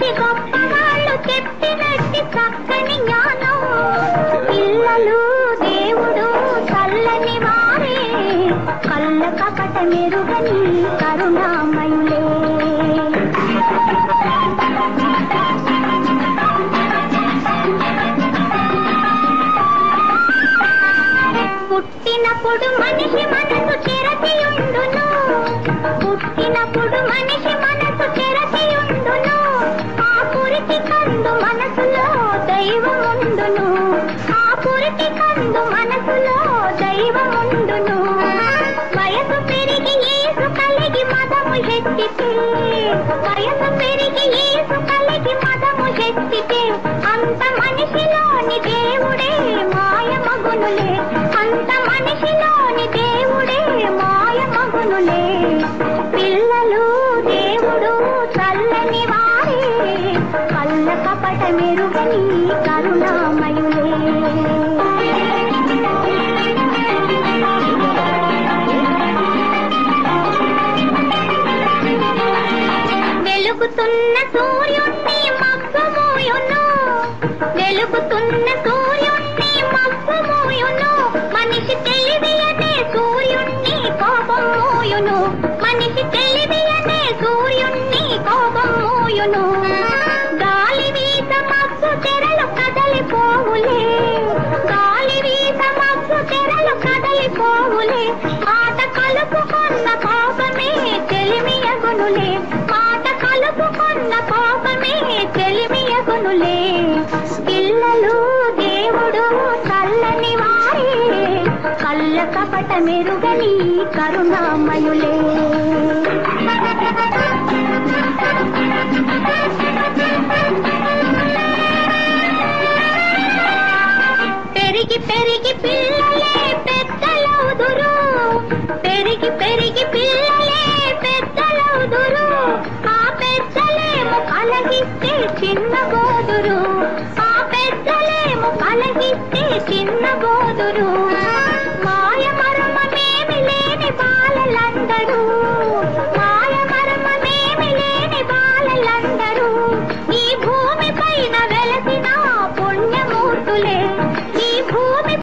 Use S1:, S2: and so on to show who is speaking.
S1: ప్రతి గొప్పవాళ్ళు చెప్పినట్టి చక్కని జ్ఞానం పిల్లలు దేవుడు చల్లని వారే కళ్ళ కపట మెరుగని కరుణామయులే పుట్టినప్పుడు మనిషి మనసు చెరచియుండును పుట్టినప్పుడు మనిషి మనసు చెరచియుండును ఆ పురికి కందు మనసులో దైవముండును ఆ పురికి కందు మనసులో దైవముండును వయసు పెరిగి యేసు కలిగి మదము హెచ్చితే వయసు పెరిగి యేసు కలిగి మదము హెచ్చితే అంత మనిషిలోని దేవుడే మాయమగునులే అంత మనిషిలోని దేవుడే మాయమగునులే పిల్లలు దేవుడు చల్లని వారే కళ్ళ కపట మెరుగని కరుణామయులే వెలుగుతున్న సూర్యుణ్ణి మబ్బుమోయును వెలుగుతున్న సూర్యుణ్ణి మబ్బుమోయును మనిషి తెలివియనే సూర్యుణ్ణి కోపమోయును మనిషి తెలివియనే సూర్యుణ్ణి కోపమోయును గాలి వీస మబ్బు తెరలు కదలిపోవులే గాలి వీస మబ్బు తెరలు కదలిపోవులే మాట కలుపుకున్న కోపమే తెలిమియగునులే మాట కలుపుకున్న కోపమే తెలిమియగునులే పిల్లలు దేవుడు చల్లని వారే కళ్ళ కపట మెరుగని కరుణామయులే పెరిగి పెరిగి పిల్లలే పెద్దలవుదురు పెరిగి పెరిగి పిల్లలే పెద్దలవుదురు ఆ పెద్దలేమో కలగిస్తే చిన్నబోదురు